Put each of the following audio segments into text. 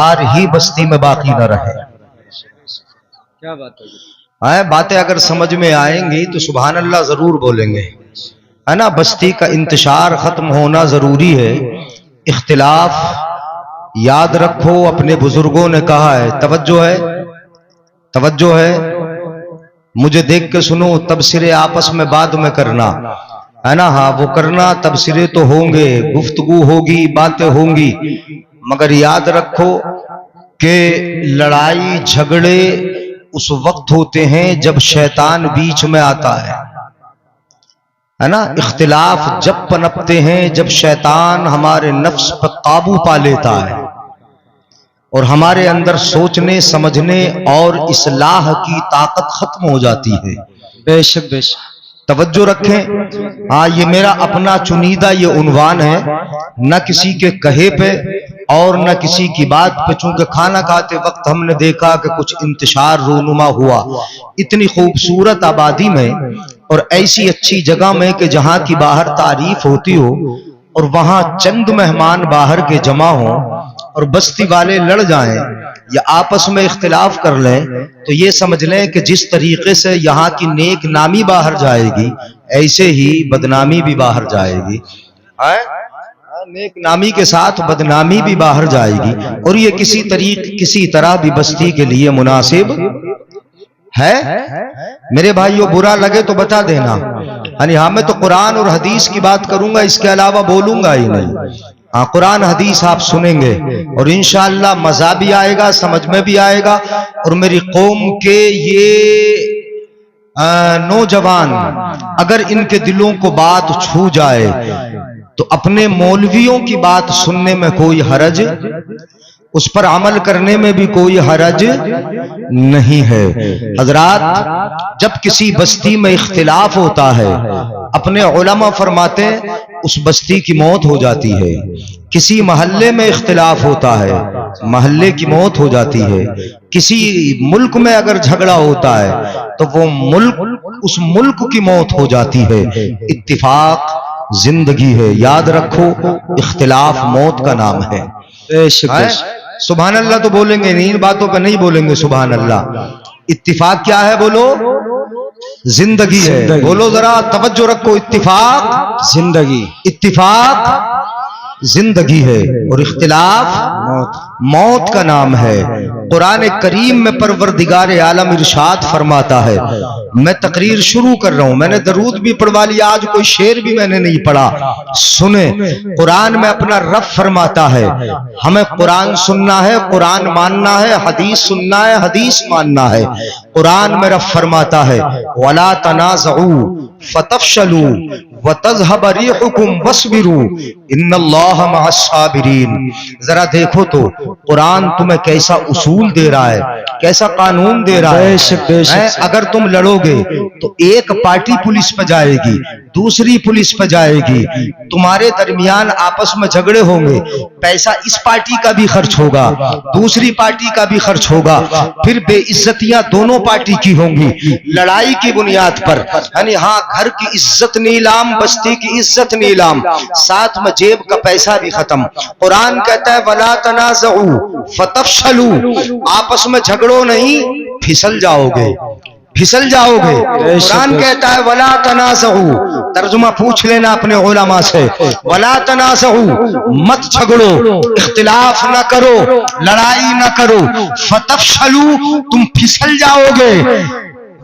यार ही बस्ती में बाकी न रहे। क्या बात है? बातें अगर समझ में आएंगी तो सुभान अल्लाह जरूर बोलेंगे, है ना। बस्ती का इंतशार खत्म होना जरूरी है। इख्तिलाफ याद रखो, अपने बुजुर्गों ने कहा है, तवज्जो है, मुझे देख के सुनो, तबसरे आपस में बाद में करना, है ना। हाँ, वो करना, तबसरे तो होंगे, गुफ्तगू होगी, बातें होंगी, मगर याद रखो कि लड़ाई झगड़े उस वक्त होते हैं जब शैतान बीच में आता है ना। इख्तिलाफ जब पनपते हैं जब शैतान हमारे नफ्स पर काबू पा लेता है और हमारे अंदर सोचने समझने और इस्लाह की ताकत खत्म हो जाती है। बेशक बेशक, तवज्जो रखें। हाँ, ये मेरा अपना चुनीदा ये उन्वान है, न किसी के कहे पे और न किसी की बात पे। चूंकि खाना खाते वक्त हमने देखा कि कुछ इंतशार रूनुमा हुआ इतनी खूबसूरत आबादी में और ऐसी अच्छी जगह में कि जहां की बाहर तारीफ होती हो और वहां चंद मेहमान बाहर के जमा हो और बस्ती वाले लड़ जाएं या आपस में इख्तिलाफ कर लें, तो ये समझ लें कि जिस तरीके से यहाँ की नेक नामी बाहर जाएगी ऐसे ही बदनामी भी बाहर जाएगी। नेक नामी के साथ बदनामी भी बाहर जाएगी और ये किसी तरह भी बस्ती के लिए मुनासिब है। मेरे भाइयों, बुरा लगे तो बता देना। हाँ, मैं तो कुरान और हदीस की बात करूंगा, इसके अलावा बोलूंगा ही नहीं। हाँ, कुरान हदीस आप सुनेंगे और इंशाअल्लाह मजा भी आएगा, समझ में भी आएगा। और मेरी कौम के ये नौजवान अगर इनके दिलों को बात छू जाए तो अपने मौलवियों की बात सुनने में कोई हरज, उस पर अमल करने में भी कोई हरज नहीं है। हजरात, जब किसी बस्ती में इख्तिलाफ होता है, अपने उलमा फरमाते हैं उस बस्ती की मौत हो जाती है। किसी मोहल्ले में इख्तिलाफ होता है, मोहल्ले की मौत हो जाती है। किसी मुल्क में अगर झगड़ा होता है तो वो मुल्क, उस मुल्क की मौत हो जाती है। इत्तिफाक जिंदगी है, याद रखो, इख्तिलाफ मौत का नाम है। सुभान अल्लाह तो बोलेंगे नहीं, इन बातों पर नहीं बोलेंगे सुभान अल्लाह। इत्तिफाक क्या है बोलो? जिंदगी है। बोलो जरा, तवज्जो रखो, इत्तिफाक जिंदगी, इत्तिफाक जिंदगी है और इख्तिलाफ मौत का नाम है। कुरान करीम में परवरदिगार आलम इरशाद फरमाता है, मैं तकरीर शुरू कर रहा हूं, मैंने दरूद भी पढ़वा लिया, आज कोई शेर भी मैंने नहीं पढ़ा। सुने, कुरान में अपना रब फरमाता है, हमें कुरान सुनना है, कुरान मानना है, हदीस सुनना है, हदीस मानना है। कुरान में रब फरमाता है, वला तनाज़ऊ फतफशलू वतज़हब रिहुकुम वस्बिरू इन्नल्लाह मअस साबिरीन। जरा देखो तो कुरान तुम्हें कैसा उसूल दे रहा है, कैसा कानून दे रहा है। अगर तुम लड़ोगे तो एक पार्टी पुलिस पर जाएगी, दूसरी पुलिस पर जाएगी, तुम्हारे दरमियान आपस में झगड़े होंगे, पैसा इस पार्टी का भी खर्च होगा, दूसरी पार्टी का भी खर्च होगा, फिर बेइज्जतियां दोनों पार्टी की होंगी लड़ाई की बुनियाद पर। यानी हाँ, घर की इज्जत नीलाम, बस्ती की इज्जत नीलाम, साथ में जेब का पैसा भी खत्म। कुरान कहता है वला तनाज़ऊ फतफशलू, आपस में झगड़ो नहीं, फिसल जाओगे, फिसल जाओगे। कुरान कहता है वला तनाज़ऊ, तर्जुमा पूछ लेना अपने उलमा से, वला तनाज़ऊ, मत झगड़ो, इख्तिलाफ ना करो, लड़ाई ना करो, फतफशलू, तुम फिसल जाओगे,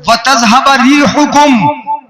वतज़हब रिहुकुम,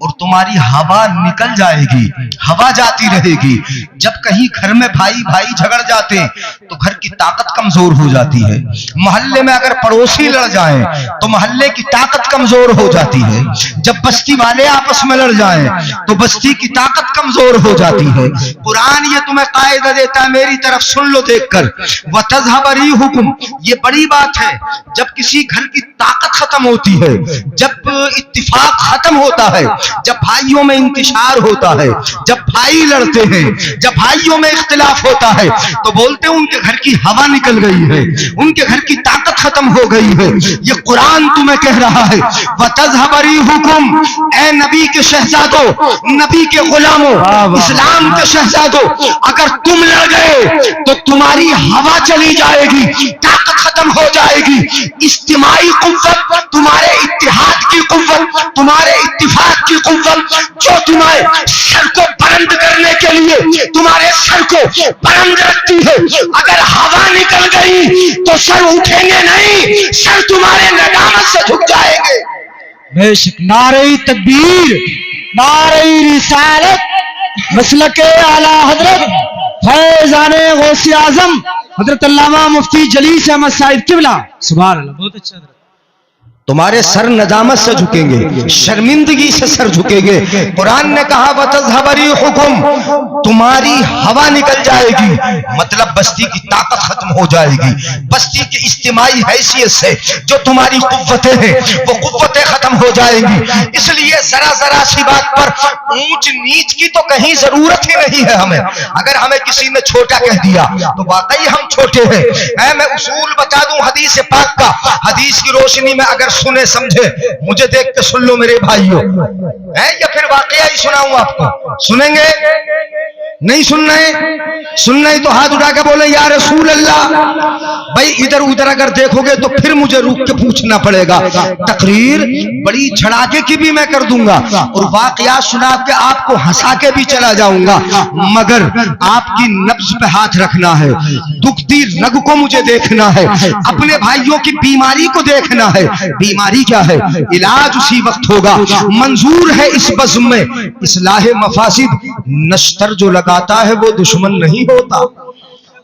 और तुम्हारी हवा निकल जाएगी, हवा जाती रहेगी। जब कहीं घर में भाई भाई झगड़ जाते हैं तो घर की ताकत कमजोर हो जाती है। मोहल्ले में अगर पड़ोसी लड़ जाएं तो मोहल्ले की ताकत कमजोर हो जाती है। जब बस्ती वाले आपस में लड़ जाएं तो बस्ती की ताकत कमजोर हो जाती है। कुरान ये तुम्हें कायदा देता है, मेरी तरफ सुन लो देखकर, वतज़हब रिहुकुम, ये बड़ी बात है। जब किसी घर की ताकत खत्म होती है, जब इत्तिफाक खत्म होता है, जब भाइयों में इंतशार होता है, जब भाई लड़ते हैं, जब भाइयों में इख्तिलाफ होता है, तो बोलते हैं उनके घर की हवा निकल गई है, उनके घर की ताकत खत्म हो गई है। ये कुरान तुम्हें कह रहा है, वतज़हब रिहुकुम, ए नबी के शहजादों, नबी के गुलामों, इस्लाम के शहजादों, अगर तुम लड़ गए तो तुम्हारी हवा चली जाएगी, ताकत खत्म हो जाएगी। इज्तिमाई कुव्वत, तुम्हारे इत्तिहाद की कुव्वत, तुम्हारे इत्तिफाक की कुव्वत, जो तुम्हारे सर को बुलंद करने के लिए तुम्हारे सर को बुलंद रखती है, अगर हवा निकल गई तो सर उठेंगे नहीं, सर तुम्हारे नदामत से झुक जाएंगे। बेशक। नारे तकबीर, नारे रिसालत, मसलके आला हजरत फैजाने गौसे आजम हजरत अल्लामा मुफ्ती जलीस अहमद साहिब किबला। सुभान अल्लाह, बहुत अच्छा। तुम्हारे सर नदामत से झुकेंगे, शर्मिंदगी से सर झुकेंगे। कुरान ने कहा वतज़हबरी हुक्म, तुम्हारी हवा निकल जाएगी, मतलब बस्ती की ताकत खत्म हो जाएगी। बस्ती की इज्तिमाई हैसियत से जो तुम्हारी कुव्वतें हैं वो कुव्वतें खत्म हो जाएंगी। इसलिए जरा जरा सी बात पर ऊंच नीच की तो कहीं जरूरत ही नहीं है हमें। अगर हमें किसी ने छोटा कह दिया तो वाकई हम छोटे हैं। मैं उसूल बता दूं हदीस पाक का, हदीस की रोशनी में अगर सुने समझे, मुझे देख के सुन लो मेरे भाइयों, है या फिर वाकया ही सुनाऊं आपको? सुनेंगे? नहीं सुनना है? सुनना ही तो हाथ उठा के बोले या रसूल अल्लाह। भाई इधर उधर अगर देखोगे तो फिर मुझे रुक के पूछना पड़ेगा। तकरीर बड़ी झड़ाके की भी मैं कर दूंगा और वाकया सुना के आपको हंसा के भी चला जाऊंगा, मगर आपकी नब्ज पे हाथ रखना है, दुखती रग को मुझे देखना है, अपने भाइयों की बीमारी को देखना है। बीमारी क्या है, इलाज उसी वक्त होगा। मंजूर है इस बज़्म में इस्लाह मफासिद, नश्तर जो लगाता है वो दुश्मन नहीं होता।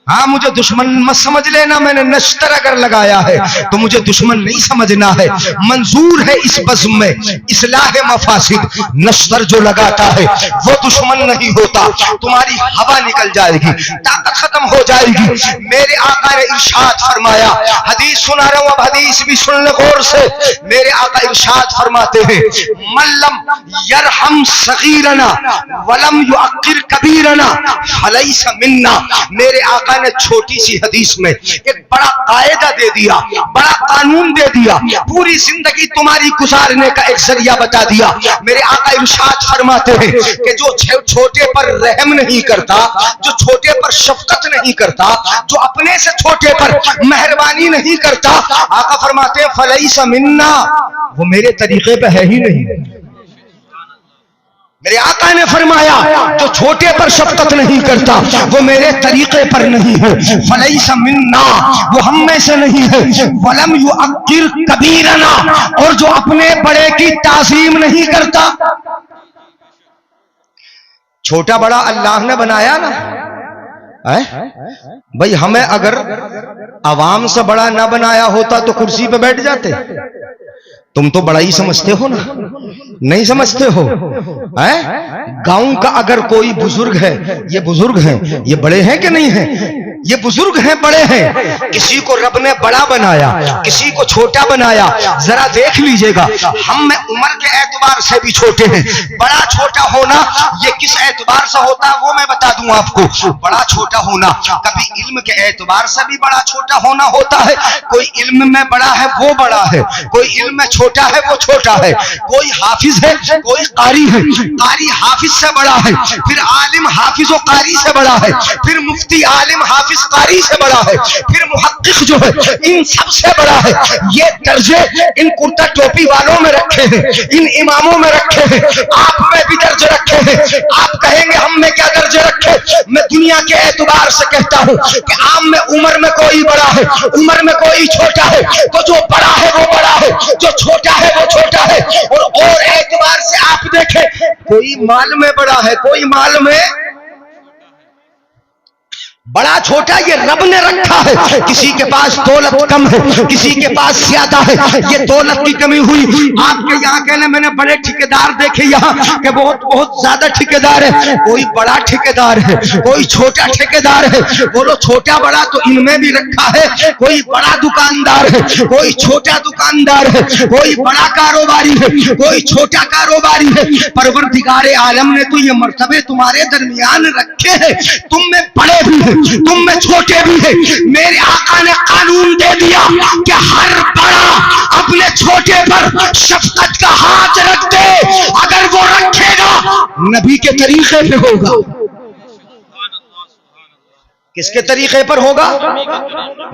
हाँ, मुझे दुश्मन मत समझ लेना, मैंने नश्तर अगर लगाया है तो मुझे दुश्मन नहीं समझना है। मंजूर है इस बज़्म में इस्लाह मफासिद, नश्तर जो लगाता है वो दुश्मन नहीं होता। तुम्हारी हवा निकल जाएगी, ताकत खत्म हो जाएगी। मेरे आका ने इरशाद फरमाया, हदीस सुना रहा हूं, अब हदीस भी सुन ले गौर से। मेरे आका इरशाद फरमाते हैं, मल्लम यरहम सगीरना वलम युअक्किर कबीरना फलैसा मिन्ना। मेरे आका ने छोटी सी हदीस में एक बड़ा कायदा दे दिया, बड़ा कानून दे दिया, पूरी जिंदगी तुम्हारी गुजारने का एक जरिया बता दिया। मेरे आका इरशाद फरमाते हैं कि जो छोटे पर रहम नहीं करता, जो छोटे पर शफकत नहीं करता, जो अपने से छोटे पर मेहरबानी नहीं करता, आका फरमाते हैं फलैसा मिन्ना, वो मेरे तरीके पे है ही नहीं। मेरे आका ने फरमाया जो छोटे पर शफकत नहीं करता वो मेरे तरीके पर नहीं है। फलैसा मिन्ना, वो हम में से नहीं है। वलम युअक्किर कबीरना, और जो अपने बड़े की ताज़ीम नहीं करता। छोटा बड़ा अल्लाह ने बनाया ना, भाई हमें अगर अवाम से बड़ा ना बनाया होता तो कुर्सी पे बैठ जाते। तुम तो बड़ा ही समझते हो ना, नहीं समझते हो? गांव का अगर कोई बुजुर्ग है, ये बुजुर्ग हैं, ये बड़े हैं कि नहीं हैं? ये बुजुर्ग हैं, बड़े हैं। किसी को रब ने बड़ा बनाया, किसी को छोटा बनाया। जरा देख लीजिएगा, हम में उम्र के एतबार से भी छोटे हैं। बड़ा छोटा होना ये किस एतबार से होता है वो मैं बता दूं आपको। बड़ा छोटा होना कभी इल्म के एतबार से भी बड़ा छोटा होना होता है। कोई इल्म में बड़ा है वो बड़ा है, कोई इल्म में छोटा है वो छोटा है। कोई हाफिज है, कोई कारी है, कारी हाफिज से बड़ा है, फिर आलिम हाफिज और कारी से बड़ा है, फिर मुफ्ती आलिम हाफिज कारी से बड़ा है, फिर मुहक्किक जो है इन सब से बड़ा है। ये दर्जे इन कुर्ता टोपी वालों में रखे हैं, इन इमामों में रखे हैं, आप में भी दर्जे रखे हैं। आप कहेंगे हम में क्या दर्जे रखे? मैं दुनिया के एतबार से कहता हूं कि आम में उम्र में कोई बड़ा है, उम्र में कोई छोटा है। तो जो बड़ा है वो बड़ा है, जो छोटा है वो छोटा है। और एतबार से आप देखें, कोई माल में बड़ा है, कोई माल में बड़ा छोटा, ये रब ने रखा है। किसी के पास दौलत कम है, किसी के पास ज्यादा है, ये दौलत की कमी हुई। आपके यहाँ कहने मैंने बड़े ठेकेदार देखे यहाँ के बहुत बहुत ज्यादा ठेकेदार है। कोई बड़ा ठेकेदार है, कोई छोटा ठेकेदार है। बोलो छोटा बड़ा तो इनमें भी रखा है। कोई बड़ा दुकानदार है, कोई छोटा दुकानदार है, कोई बड़ा कारोबारी है, कोई छोटा कारोबारी है। परवरदिगारे आलम ने तो ये मर्तबे तुम्हारे दरमियान रखे हैं। तुम में बड़े भी है, तुम में छोटे भी है। मेरे आका ने कानून दे दिया कि हर बड़ा अपने छोटे पर शफकत का हाथ रख दे। अगर वो रखेगा नबी के तरीके पे होगा। किसके तरीके पर होगा?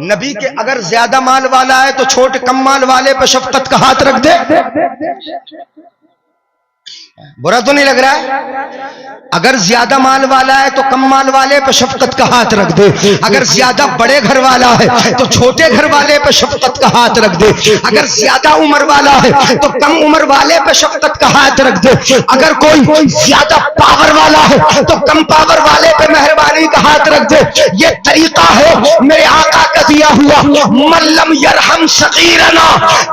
नबी के। अगर ज्यादा माल वाला है तो छोटे कम माल वाले पे शफकत का हाथ रख दे। बुरा तो नहीं लग रहा है? अगर ज्यादा माल वाला है तो कम माल वाले पे शफकत का हाथ रख दे। अगर ज्यादा बड़े घर वाला है तो छोटे घर वाले पे शफकत का हाथ रख दे। अगर ज्यादा उम्र वाला है तो कम उम्र वाले पे शफकत का हाथ रख दे। अगर कोई ज्यादा पावर वाला है तो कम पावर वाले पे मेहरबानी का हाथ रख दे। ये तरीका है मेरे आका का दिया हुआ। मल्लम यरहम सगीरना,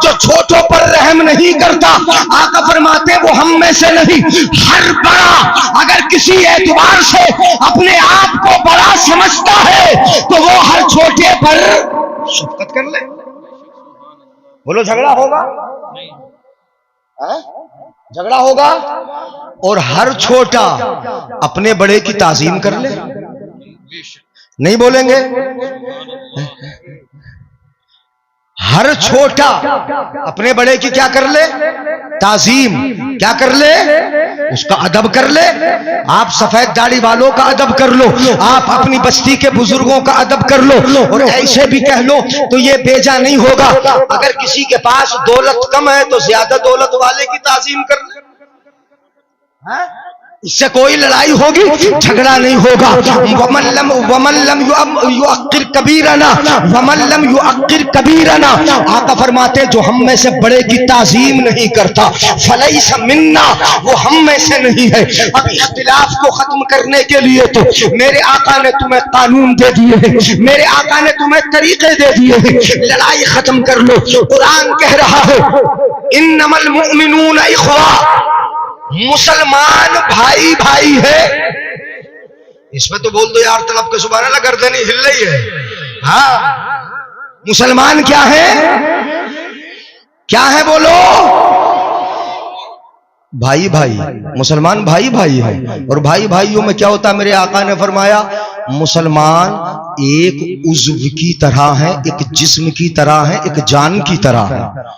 जो छोटों पर रहम नहीं करता, आका फरमाते वो हम में से नहीं। हर बड़ा अगर किसी एतबार से अपने आप को बड़ा समझता है तो वो हर छोटे पर शफकत कर ले। बोलो झगड़ा होगा? झगड़ा होगा। और हर छोटा अपने बड़े की ताजीम कर ले। नहीं बोलेंगे? हर छोटा अपने बड़े की क्या कर ले? ताजीम। क्या कर ले? उसका अदब कर ले। आप सफेद दाढ़ी वालों का अदब कर लो, आप अपनी बस्ती के बुजुर्गों का अदब कर लो, और ऐसे भी कह लो तो ये बेजा नहीं होगा। अगर किसी के पास दौलत कम है तो ज्यादा दौलत वाले की ताजीम कर ले। इससे कोई लड़ाई होगी, झगड़ा नहीं होगा। वमल्लम युअक्किर कबीरना, वमल्लम युअक्किर कबीरना, आका फरमाते जो हम में से बड़े की ताजीम नहीं करता फलैसा मिन्ना, वो हम में से नहीं है। अब इख्तिलाफ को खत्म करने के लिए तो मेरे आका ने तुम्हें कानून दे दिए हैं, मेरे आका ने तुम्हें तरीके दे दिए हैं, लड़ाई खत्म कर लो। कुरान कह रहा है इन्नमल मुमिनून इख्वा, मुसलमान भाई भाई है। इसमें तो बोल दो यार, तलब के सुबह ना गर्दनी हिल रही है। हाँ, मुसलमान क्या है? क्या है बोलो? भाई भाई। मुसलमान भाई भाई है। और भाई भाइयों में क्या होता है? मेरे आका ने फरमाया मुसलमान एक उज़्व की तरह है, एक जिस्म की तरह है, एक जान की तरह है।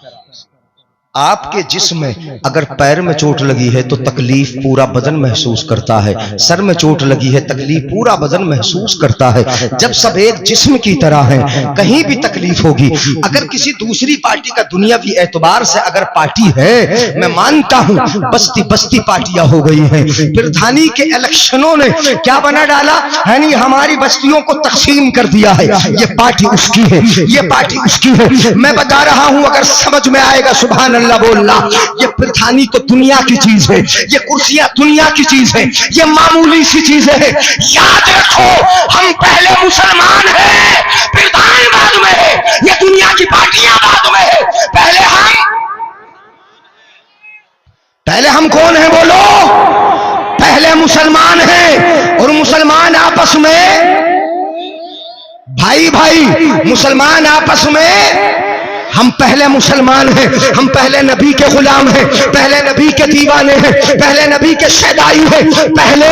आपके जिस्म में अगर पैर में चोट लगी है तो तकलीफ पूरा बदन महसूस करता है, सर में चोट लगी है तकलीफ पूरा बदन महसूस करता है। जब सब एक जिस्म की तरह है, कहीं भी तकलीफ होगी। अगर किसी दूसरी पार्टी का दुनियावी एतबार से अगर पार्टी है, मैं मानता हूं बस्ती बस्ती पार्टियां हो गई हैं। प्रधानी के इलेक्शनों ने क्या बना डाला है? नहीं, हमारी बस्तियों को तकसीम कर दिया है। ये पार्टी उसकी है, ये पार्टी उसकी है। मैं बता रहा हूं, अगर समझ में आएगा सुभान अल्लाह बोलना। ये प्रधानी तो दुनिया की चीज है, ये कुर्सियां दुनिया की चीज है, ये मामूली सी चीज है। याद रखो, हम पहले मुसलमान हैं, प्रधान बाद में है, ये दुनिया की पार्टियां बाद में है। पहले हम कौन है बोलो? पहले मुसलमान हैं। और मुसलमान आपस में भाई भाई, मुसलमान आपस में हम पहले मुसलमान हैं, हम पहले नबी के गुलाम हैं, पहले नबी के दीवाने हैं, पहले नबी के शहदाई हैं। पहले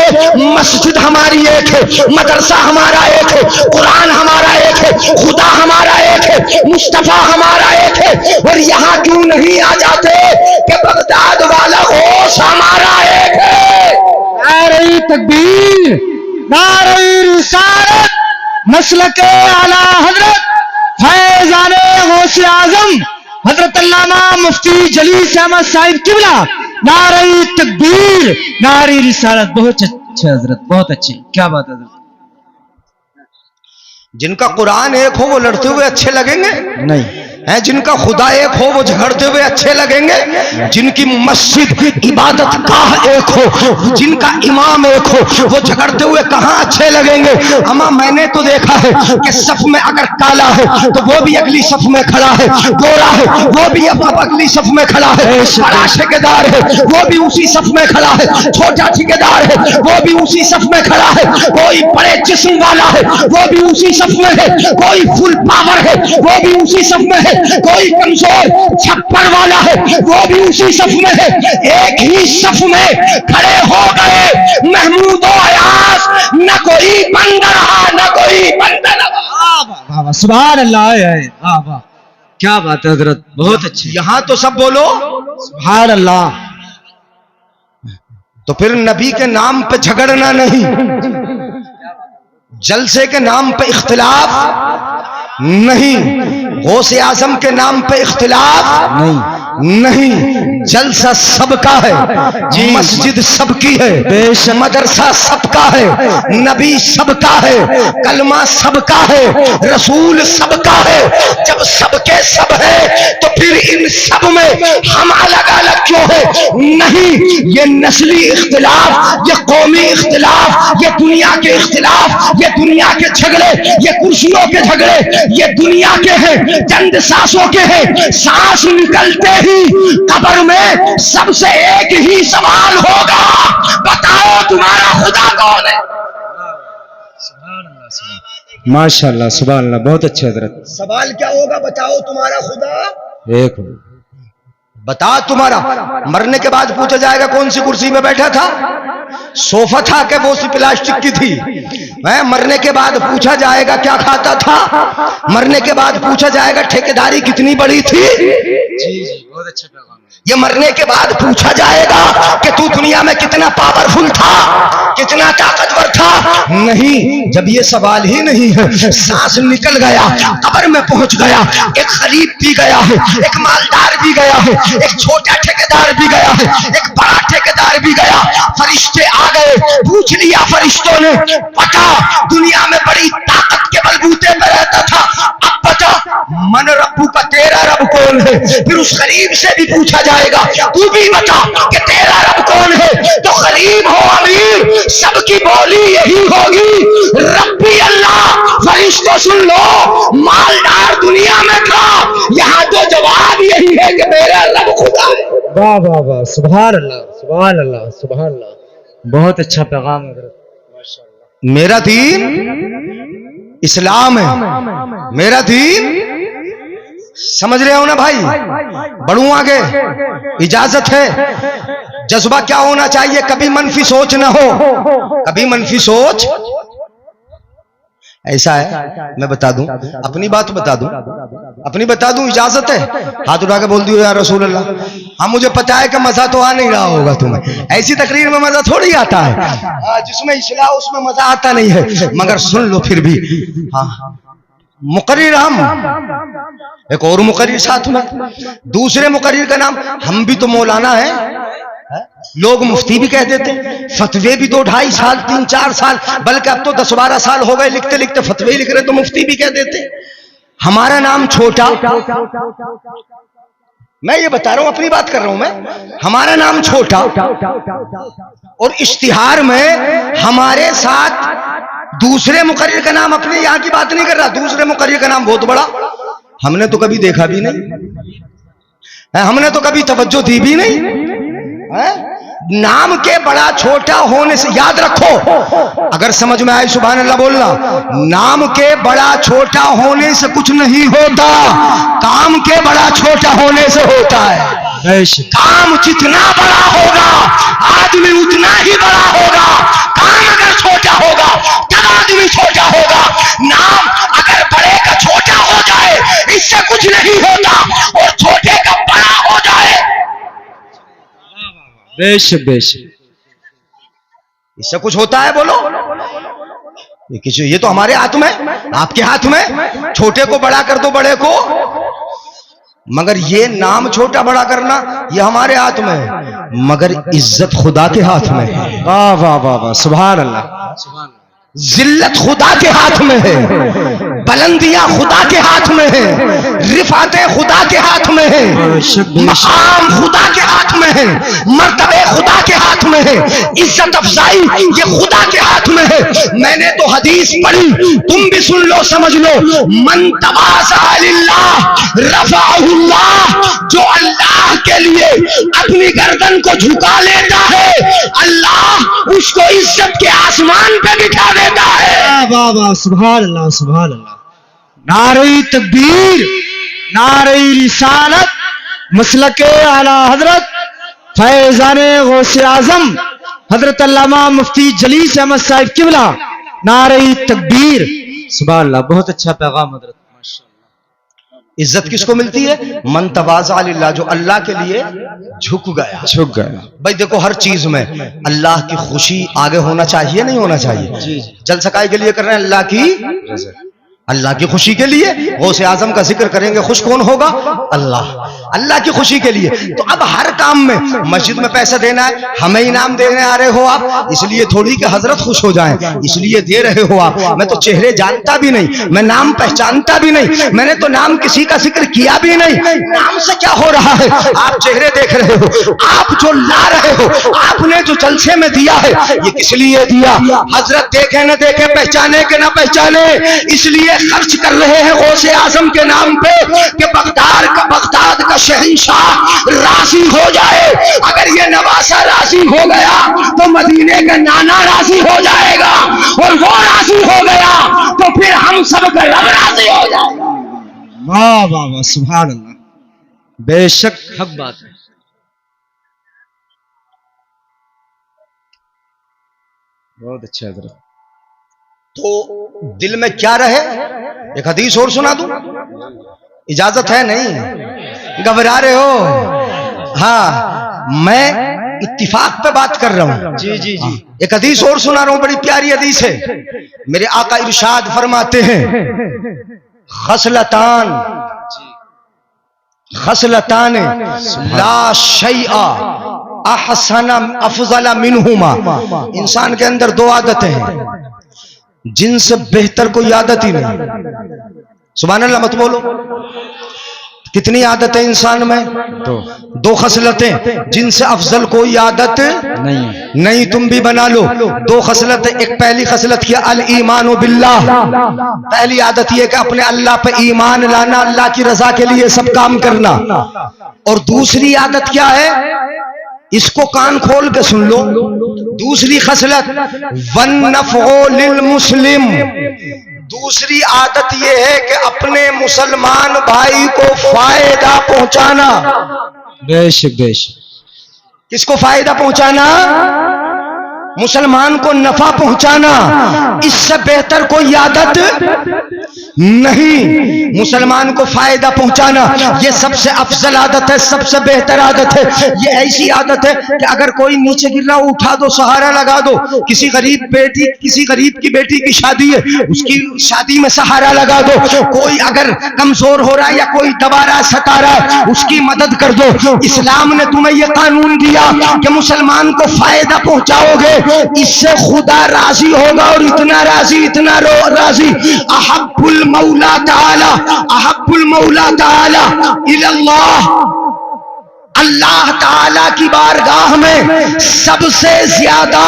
मस्जिद हमारी एक है, मदरसा हमारा एक है, कुरान हमारा एक है, खुदा हमारा एक है, मुस्तफा हमारा एक है। और यहाँ क्यों नहीं आ जाते कि बगदाद वाला होश हमारा एक है। नारे तकबीर, नारे रिसालत, मसलके आला हजरत फैजाने गौसे आजम हजरत अल्लामा मुफ्ती जलीस अहमद साहिब किबला। नारे तकबीर, नारे रिसालत। बहुत अच्छे हजरत, बहुत अच्छे। क्या बात है हजरत। जिनका कुरान एक हो वो लड़ते हुए अच्छे लगेंगे नहीं है, जिनका खुदा एक हो वो झगड़ते हुए अच्छे लगेंगे, जिनकी मस्जिद इबादत गाह एक हो, जिनका इमाम एक हो, वो झगड़ते हुए कहां अच्छे लगेंगे। अमा मैंने तो देखा है कि सफ में अगर काला है तो वो भी अगली सफ में खड़ा है, गोरा है वो भी अब अगली सफ में खड़ा है, बड़ा ठेकेदार है वो भी उसी सफ में खड़ा है, छोटा ठेकेदार है वो भी उसी सफ में खड़ा है, कोई बड़े जिस्म वाला है वो भी उसी सफ में है, कोई फुल पावर है वो भी उसी सफ में है, कोई कमजोर छप्पर वाला है वो भी उसी सफ में है। एक ही सफ में खड़े हो गए महमूद और अयास, न कोई बंदा रहा न कोई बंदा रहा। सुभान अल्लाह। वाह वाह, क्या बात है हजरत, बहुत अच्छी। यहां तो सब बोलो सुभान अल्लाह। तो फिर नबी के नाम पे झगड़ना नहीं। जलसे के नाम पे इख्तिलाफ नहीं, गौसे आजम के नाम पे इख्तिलाफ नहीं, जलसा सबका है, मस्जिद सबकी है, मदरसा सबका है, नबी सबका है, कलमा सबका है, रसूल सबका है। जब सबके सब है तो फिर इन सब में हम अलग अलग क्यों है? नहीं, ये नस्ली इख्तिलाफ, ये कौमी इख्तिलाफ, ये दुनिया के इख्तिलाफ, ये दुनिया के झगड़े, ये कुर्सियों के झगड़े, ये दुनिया के हैं, चंद सांसों के हैं। सांस निकलते ही कब्र में सबसे एक ही सवाल होगा, बताओ तुम्हारा खुदा कौन है? माशाअल्लाह, सुभान अल्लाह, बहुत अच्छे हजरत। सवाल क्या होगा? बताओ तुम्हारा खुदा एक बता। तुम्हारा मरने के बाद पूछा जाएगा कौन सी कुर्सी में बैठा था? सोफा था कि वो सी प्लास्टिक की थी? मरने के बाद पूछा जाएगा क्या खाता था? मरने के बाद पूछा जाएगा ठेकेदारी कितनी बड़ी थी? बहुत अच्छा पैगाम। ये मरने के बाद पूछा जाएगा कि तू दुनिया में कितना पावरफुल था, कितना ताकतवर था? नहीं, जब ये सवाल ही नहीं है, सांस निकल गया, कब्र में पहुंच गया, एक गरीब भी गया है, एक मालदार भी गया है, एक छोटा ठेकेदार भी गया है, एक बड़ा ठेकेदार भी गया। फरिश्ते आ गए, पूछ लिया फरिश्तों ने, पता दुनिया में बड़ी ताकत के बलबूते पे रहता था, अब पता मन रब्बू का, तेरा रब कौन है? फिर उस गरीब से भी पूछा जाएगा, तू भी बता कि तेरा रब कौन है? तो गरीब हो अमीर, सबकी बोली यही होगी, रब्बी अल्लाह। फरिश्तों सुन लो, मालदार दुनिया में था, यहाँ तो जवाब यही है कि मेरा रब खुदा है। वाह वाह वाह, सुभान अल्लाह, सुभान अल्लाह, सुभान अल्लाह, बहुत अच्छा पैगाम है। मेरा दीन इस्लाम है, मेरा दीन, समझ रहे हो ना भाई? बढ़ू आगे, इजाजत है। जज्बा क्या होना चाहिए? कभी मनफी सोच ना हो, कभी मनफी सोच। ऐसा है, मैं बता दूं अपनी बात, बता दूं अपनी, बता दूं, इजाजत है? हाथ उठा के बोल दियो या रसूल अल्लाह। हाँ, मुझे पता है कि मजा तो आ नहीं रहा होगा तुम्हें, ऐसी तकरीर में मजा थोड़ी आता है, जिसमें इस्लाह उसमें मजा आता नहीं है, मगर सुन लो फिर भी। हाँ, मुकर्रिर हम, एक और मुकर्रिर साथ में, दूसरे मुकर्रिर का नाम, हम भी तो मौलाना है, लोग मुफ्ती भी कह देते, फतवे भी तो 2.5 साल 3-4 साल, बल्कि अब तो 10-12 साल हो गए लिखते लिखते फतवे ही लिख रहे, तो मुफ्ती भी कह देते। हमारा नाम छोटा, मैं ये बता रहा हूं, अपनी बात कर रहा हूं मैं, हमारा नाम छोटा, और इश्तिहार में हमारे साथ दूसरे मुकर्रिर का नाम, अपने यहां की बात नहीं कर रहा, दूसरे मुकर्रिर का नाम बहुत बड़ा, हमने तो कभी देखा भी नहीं, हमने तो कभी तवज्जो दी भी नहीं। नाम के बड़ा छोटा होने से, याद रखो, अगर समझ में आए सुभान अल्लाह बोलना, नाम के बड़ा छोटा होने से कुछ नहीं होता, काम के बड़ा छोटा होने से होता है। काम जितना बड़ा होगा आदमी उतना ही बड़ा होगा, काम अगर छोटा होगा तब आदमी छोटा होगा। नाम अगर बड़े का छोटा हो जाए इससे कुछ नहीं होता, और छोटे का बड़ा हो जाए बेशक बेशक इससे कुछ होता है? बोलो, ये तो हमारे हाथ में, आपके हाथ में, छोटे को बड़ा कर दो बड़े को, मगर ये नाम छोटा बड़ा करना ये हमारे हाथ में है, मगर इज्जत खुदा के हाथ में है। वाह वाह वाह वाह, सुभान अल्लाह। जिल्लत खुदा के हाथ में है, बुलंदियां खुदा के हाथ में है, रिफातें खुदा के हाथ में है, मकाम खुदा के हाथ में है, मर्तबे खुदा के हाथ में है, इज्जत अफजाई ये खुदा के हाथ में है। मैंने तो हदीस पढ़ी, तुम भी सुन लो, समझ लो, मन तवाज़ा लिल्लाह रफ़अहुल्लाह, जो अल्लाह के लिए अपनी गर्दन को झुका लेता है, अल्लाह उसको इज्जत के आसमान पे बिठा देता है। वाह वाह, सुभान अल्लाह, सुभान अल्लाह। नारे तकबीर, नारे रिसालत, मसलके आला हजरत फैजाने गौसे आजम हजरत अल्लामा मुफ्ती जलीस अहमद साहिब किबला, नारे तकबीर, सुभान अल्लाह, बहुत अच्छा पैगाम हजरत, माशाअल्लाह। इज्जत किसको मिलती है? मन तवाज़ा लिल्लाह, जो अल्लाह के लिए झुक गया। भाई देखो, हर चीज में अल्लाह की खुशी आगे होना चाहिए, नहीं होना चाहिए? जल सकाई के लिए कर रहे हैं अल्लाह की, अल्लाह की खुशी के लिए। गौसे आजम का जिक्र करेंगे, खुश कौन होगा? अल्लाह, अल्लाह की खुशी के लिए। तो अब हर काम में, मस्जिद में पैसा देना है, हमें इनाम देने आ रहे हो आप, इसलिए थोड़ी कि हजरत खुश हो जाएं, इसलिए दे रहे हो आप। मैं तो चेहरे जानता भी नहीं, मैं नाम पहचानता भी नहीं, मैंने तो नाम किसी का जिक्र किया भी नहीं, नाम से क्या हो रहा है? आप चेहरे देख रहे हो, आप जो ला रहे हो, आपने जो जलसे में दिया है, ये किस लिए दिया? हजरत देखे न देखे, पहचाने के न पहचाने, इसलिए खर्च कर रहे हैं गौसे आजम के नाम पे कि बगदाद का शहंशाह राजी हो जाए। अगर ये नवासा राजी हो गया तो मदीने का नाना राजी हो जाएगा, और वो राजी हो गया तो फिर हम सब का रब राजी हो जाएगा। वाह वाह वाह, सुभान अल्लाह, बेशक हक बात है। बहुत अच्छा हजरत। तो दिल में क्या रहे? एक हदीस और सुना दूं? इजाजत है? नहीं घबरा रहे हो? हाँ, मैं इत्तिफाक पे बात कर रहा हूं। जी जी जी। एक हदीस और सुना रहा हूं, बड़ी प्यारी हदीस है। मेरे आका इरशाद फरमाते हैं, खसलतान ला शैआ अहसन अफजल मिनहुमा। इंसान के अंदर दो आदतें हैं जिनसे बेहतर कोई आदत ही नहीं। सुभान अल्लाह मत बोलो। कितनी आदतें इंसान में? दो खसलतें जिनसे अफजल कोई आदत नहीं। तुम भी बना लो दो खसलतें। एक पहली खसलत क्या? अल ईमान बिल्लाह। पहली आदत यह कि अपने अल्लाह पे ईमान लाना, अल्लाह की रजा के लिए सब काम करना। और दूसरी आदत क्या है? इसको कान खोल के सुन लो। दूसरी खसलत वन्नफ़ो लिल मुस्लिम। दूसरी आदत यह है कि अपने मुसलमान भाई को फायदा पहुंचाना। बेशक बेशक। किसको फायदा पहुंचाना? मुसलमान को नफा पहुंचाना। इससे बेहतर कोई आदत नहीं। मुसलमान को फायदा पहुंचाना ये सबसे अफजल आदत है, सबसे बेहतर आदत है। ये ऐसी आदत है कि अगर कोई नीचे गिर रहा, उठा दो, सहारा लगा दो। किसी गरीब की बेटी की शादी है, उसकी शादी में सहारा लगा दो। कोई अगर कमजोर हो रहा है या कोई दबा रहा, सता रहा है, उसकी मदद कर दो। इस्लाम ने तुम्हें यह कानून दिया कि मुसलमान को फायदा पहुंचाओगे, इससे खुदा राजी होगा। और इतना राजी अहब्बुल मौला ताला इल्लल्लाह। अल्लाह ताला की बारगाह में सबसे ज्यादा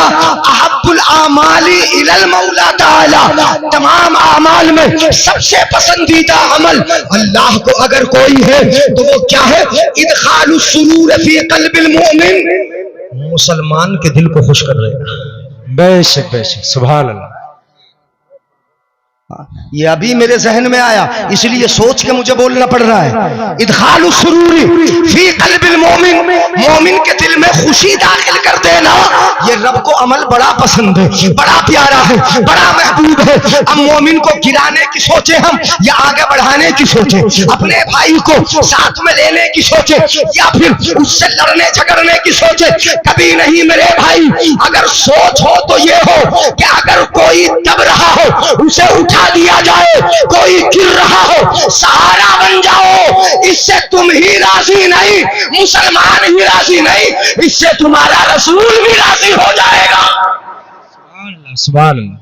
अहब्बुल आमाली इलल मौला ताला, तमाम आमाल में सबसे पसंदीदा अमल अल्लाह को अगर कोई है तो वो क्या है? इदखालुस सुरूर फी क़ल्बिल मुमिन। मुसलमान के दिल को खुश कर लेना। बेशक बेशक, सुभान अल्लाह। ये अभी मेरे जहन में आया, इसलिए सोच के मुझे बोलना पड़ रहा है। इदखालुस सुरूरी फी क़ल्बिल मोमिन, मोमिन के दिल में खुशी दाखिल कर देना, ये रब को अमल बड़ा पसंद है, बड़ा प्यारा है, बड़ा महबूब है। अब मोमिन को गिराने की सोचे हम या आगे बढ़ाने की सोचे? अपने भाई को साथ में लेने की सोचे या फिर उससे लड़ने झगड़ने की सोचे? कभी नहीं मेरे भाई। अगर सोच हो तो ये हो कि अगर कोई दब रहा हो उसे उठा दिया जाए, कोई गिर रहा हो सहारा बन जाओ। इससे तुम ही राजी नहीं, मुसलमान ही राजी नहीं, इससे तुम्हारा रसूल भी राजी हो जाएगा। सुभान अल्लाह।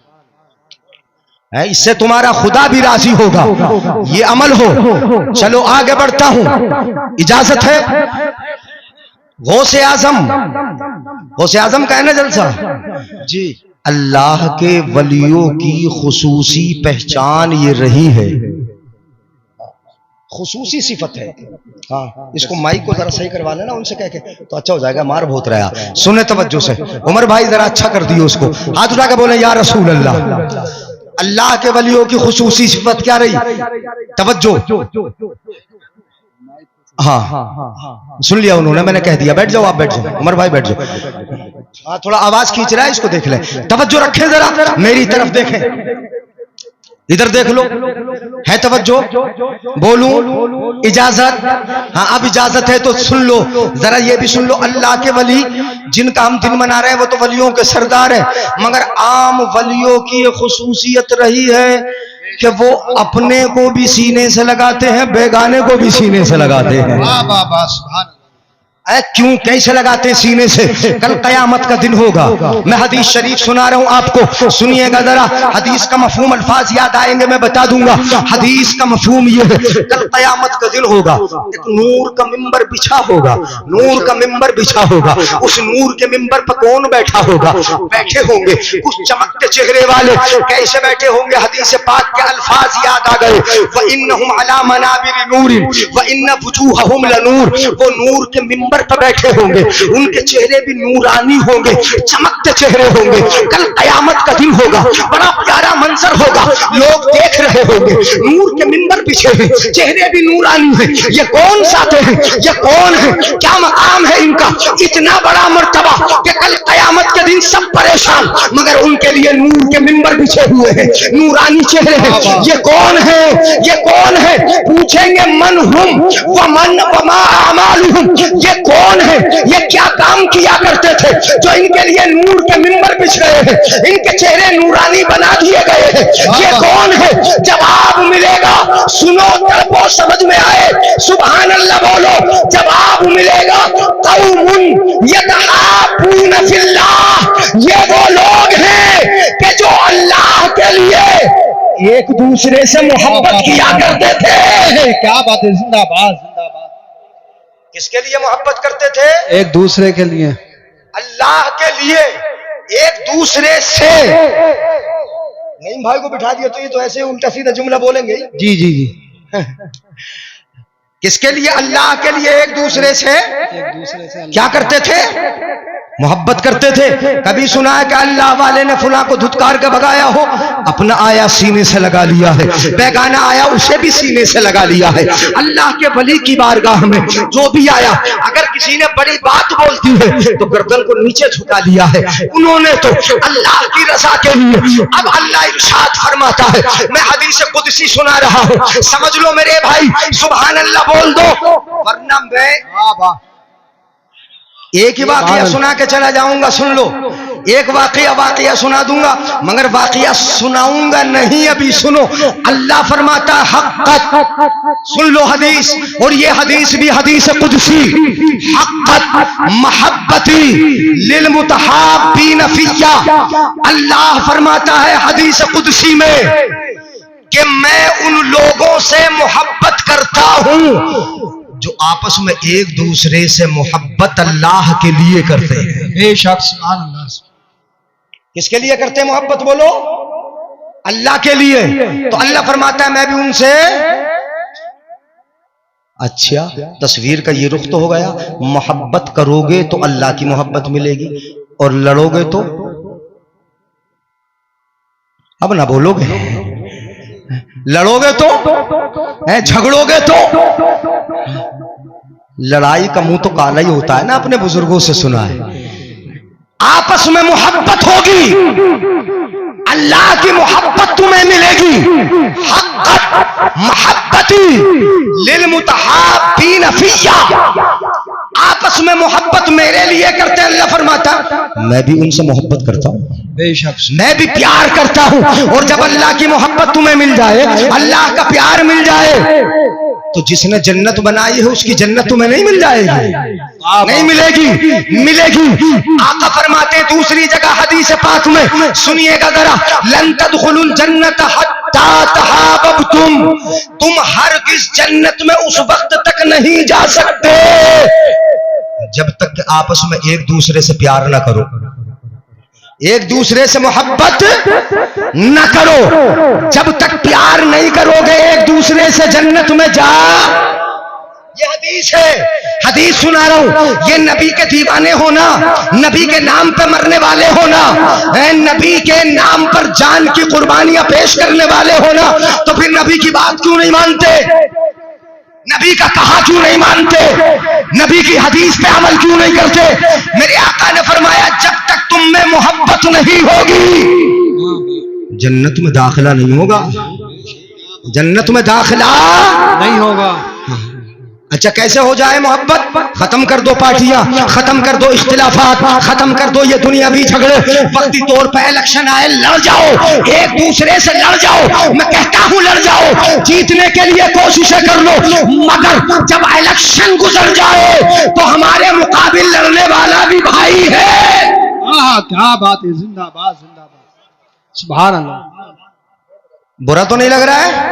इससे तुम्हारा खुदा भी राजी होगा। ये अमल हो। चलो आगे बढ़ता हूं, इजाजत है? गौसे आजम का है ना जलसा जी। अल्लाह के वलियों की खुसूसी पहचान ये रही है, खुसूसी सिफत है। हाँ, इसको माइक को जरा सही करवा लेना उनसे कह के, तो अच्छा हो जाएगा। मार बहुत रहा। सुने तवज्जो से, उमर भाई जरा अच्छा कर दियो उसको। हाथ उठा के बोले या रसूल अल्लाह। अल्लाह के वलियों की खुसूसी सिफत क्या रही? तवज्जो। हाँ, सुन लिया उन्होंने, मैंने कह दिया। बैठ जाओ, आप बैठ जाओ, उमर भाई बैठ जाओ। हाँ, थोड़ा आवाज खींच रहा है, इसको देख ले। तवज्जो रखें जरा, मेरी तरफ देखें। इधर देख लो, है तवज्जो, बोलूं इजाजत? हाँ अब इजाजत है तो सुन लो, जरा ये भी सुन लो। अल्लाह के वली जिनका हम दिन मना रहे हैं वो तो वलियों के सरदार हैं, मगर आम वलियों की ये खुसूसियत रही है कि वो अपने को भी सीने से लगाते हैं, बेगाने को भी सीने से लगाते हैं। क्यों, कैसे लगाते सीने से? कल कयामत का दिन होगा। मैं हदीस शरीफ सुना रहा हूं आपको, सुनिएगा जरा। हदीस का मफहूम अल्फाज याद आएंगे, मैं बता दूंगा। हदीस का मफहूम ये है, कल कयामत का दिन होगा, एक नूर का मिंबर बिछा होगा, नूर का मिंबर बिछा होगा। उस नूर के मिंबर पर कौन बैठा होगा? बैठे होंगे कुछ चमकते चेहरे वाले। कैसे बैठे होंगे? हदीस पाक के अल्फाज याद आ गए, व इन्नहुम अला मनाबिर नूर व इन्न वुजूहहुम लनूर। वो नूर के मिंबर पर बैठे होंगे, उनके चेहरे भी नूरानी होंगे, चमकते चेहरे होंगे। कल कयामत का दिन होगा, बड़ा प्यारा मंजर होगा, लोग देख रहे होंगे, नूर के मिंबर पीछे हैं, चेहरे भी नूरानी हैं। ये कौन साथे हैं? ये कौन है? क्या मकाम है इनका? इतना बड़ा मर्तबा कि कल कयामत के दिन सब परेशान, मगर उनके लिए नूर के मिंबर बिछे हुए हैं, नूरानी चेहरे हैं। ये कौन है? ये कौन है? पूछेंगे मन हुम व मन वमा अमालुहुम। ये कौन है? ये क्या काम किया करते थे जो इनके लिए नूर के मिंबर बिछ रहे हैं, इनके चेहरे नूरानी बना दिए गए हैं? ये कौन है? जवाब मिलेगा, सुनो तड़पो समझ में आए, सुभान अल्लाह बोलो, जवाब मिलेगा। कौमुन यतहाबून फिल्लाह। ये वो लोग हैं कि जो अल्लाह के लिए एक दूसरे से मोहब्बत किया करते थे। क्या बात है, जिंदाबाद जिंदाबाद। किसके लिए मोहब्बत करते थे? एक दूसरे के लिए, अल्लाह के लिए, एक दूसरे से। नहीं भाई को बिठा दिया तो ये तो ऐसे उल्टा सीधा जुमला बोलेंगे। जी जी जी। किसके लिए? अल्लाह के लिए एक दूसरे से क्या करते थे? मोहब्बत करते थे। कभी सुना है कि अल्लाह वाले ने फुला को धुतकार के भगाया हो? अपना आया सीने से लगा लिया है, बेगाना आया उसे भी सीने से लगा लिया है। अल्लाह के वली की बारगाह में जो भी आया, अगर किसी ने बड़ी बात बोलती है तो गर्दन को नीचे झुका लिया है। उन्होंने तो अल्लाह की रजा के लिए। अब अल्लाह इरशाद फरमाता है, मैं हदीस कुदसी सुना रहा हूं, समझ लो मेरे भाई, सुभान अल्लाह बोल दो, वरना मैं एक ही वाकया सुना के चला जाऊंगा। सुन लो, एक वाकया सुना दूंगा, मगर वाकया सुनाऊंगा नहीं, अभी सुनो। अल्लाह फरमाता हक़्क़त, सुन लो हदीस, और ये हदीस भी हदीस कुदसी। हक़्क़त महब्बती लिल मुतहाब्बीन फिय्या। अल्लाह फरमाता है हदीस कुदसी में कि मैं उन लोगों से मोहब्बत करता हूं जो आपस में एक दूसरे से मोहब्बत अल्लाह के लिए करते हैं। बेशक, सुभान अल्लाह। किसके लिए करते हैं मोहब्बत? बोलो, अल्लाह के लिए। तो अल्लाह फरमाता है मैं भी उनसे। अच्छा, तस्वीर का ये रुख तो हो गया, मोहब्बत करोगे तो अल्लाह की मोहब्बत मिलेगी, और लड़ोगे तो अब ना बोलोगे, लड़ोगे तो, झगड़ोगे तो। लड़ाई का मुंह तो काला ही होता है ना, अपने बुजुर्गों से सुना है। आपस में मोहब्बत होगी, अल्लाह की मोहब्बत तुम्हें मिलेगी। हक़्क़त महब्बती लिल मुतहाब्बीन फिय्या। आपस में मोहब्बत मेरे लिए करते हैं, अल्लाह फरमाता मैं भी उनसे मोहब्बत करता हूं, बेशक मैं भी प्यार करता हूं। और जब अल्लाह की मोहब्बत तुम्हें मिल जाए, अल्लाह का प्यार मिल जाए, तो जिसने जन्नत बनाई है उसकी जन्नत तुम्हें नहीं मिल जाएगी? नहीं मिलेगी, मिलेगी। आका फरमाते दूसरी जगह हदीस पाक में, सुनिएगा जरा, लन तदखुलुल जन्नत हत्ता तहाबबतुम। तुम हरगिज़ जन्नत में उस वक्त तक नहीं जा सकते जब तक कि आपस में एक दूसरे से प्यार ना करो, एक दूसरे से मोहब्बत न करो। जब तक प्यार नहीं करोगे एक दूसरे से, जन्नत में जा। ये हदीस है, हदीस सुना रहा हूं। ये नबी के दीवाने होना, नबी के नाम पे मरने वाले होना, नबी के नाम पर जान की कुर्बानियां पेश करने वाले होना, तो फिर नबी की बात क्यों नहीं मानते? नबी का कहा क्यों नहीं मानते? नबी की हदीस पे अमल क्यों नहीं करते? मेरे आका ने फरमाया जब तक तुम में मोहब्बत नहीं होगी जन्नत में दाखिला नहीं होगा। जन्नत में दाखिला नहीं होगा। अच्छा कैसे हो जाए मोहब्बत? खत्म कर दो पार्टियां, खत्म कर दो इख्तिलाफात, खत्म कर दो ये दुनियावी झगड़े। वक्ती तौर पे इलेक्शन आए, लड़ जाओ, एक दूसरे से लड़ जाओ। मैं कहता हूं लड़ जाओ, जीतने के लिए कोशिशें कर लो, मगर जब इलेक्शन गुजर जाए तो हमारे मुकाबिल लड़ने वाला भी भाई है। क्या बात है, जिंदाबाद जिंदाबाद, सुभान अल्लाह। बुरा तो नहीं लग रहा है?